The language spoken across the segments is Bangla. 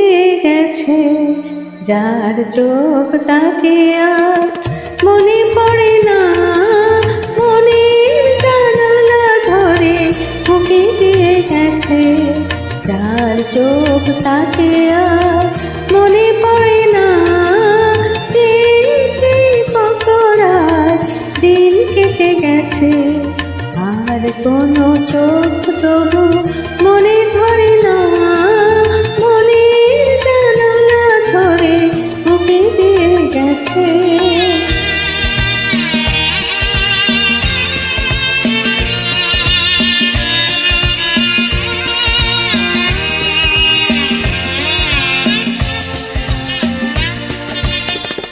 দিয়ে গেছে, যার চোখ তাকে আর মনে পড়ে না। মনের জানালা ধরে উকি দিয়ে গেছে, যার চোখ তাকে আর মনে পড়ে না। কত রাত দিন কেটে গেছে, আর কোনো চোখ তবু মনে ধরে না। মনের জানালা ধরে উকি দিয়ে গেছে।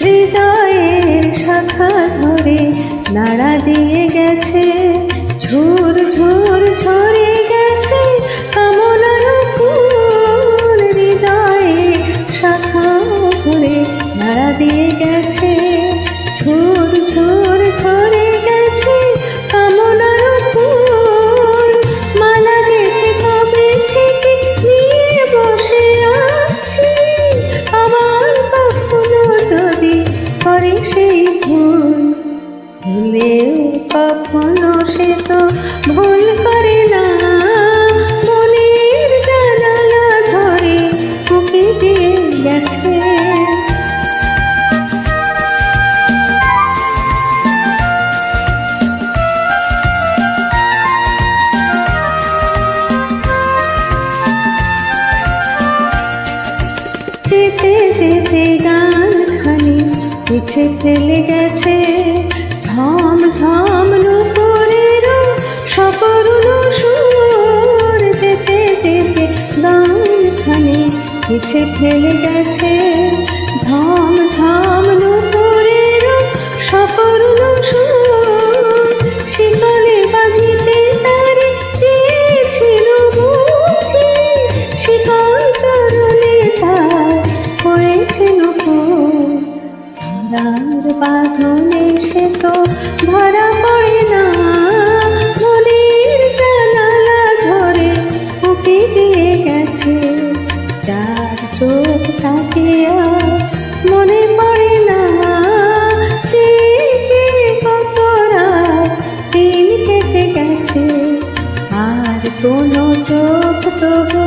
হৃদয়ের শাখা ধরে নাড়া দিয়ে গেছে, ঝুর ঝুর ঝরে গেছে কামনার ফুল। হৃদয়ের শাখা ধরে নাড়া দিয়ে গেছে, ঝুর ঝুর ঝরে গেছে কামনার ফুল। মালা গেঁথে কবে থেকে নিয়ে বসে আছি, আবার কখনো যদি করে সেই ভুল। ভুলেও কখনো সে তো ভুল করে না। মনের জানালা ধরে উকি দিয়ে গেছে। যেতে যেতে গান খানি পিছে ফেলে গেছে, ঝম ঝম নুপুরের সকরুণ সুর। যেতে যেতে গান খানি পিছে ফেলে গেছে, ঝম ঝম নুপুরের সকরুণ সুর। শিকলে বাঁধিতে তারে চেয়েছিল বুঝি, শিকল চরণে তার হয়েছে নুপুর। ধরার বাঁধনে সে তো ধরা পড়ে না। মনের জানালা ধরে উকি দিয়ে গেছে, যার চোখ তাকে আর মনে পড়ে না। যে কত রাত দিন কেটে গেছে, আর কোনো চোখ তবু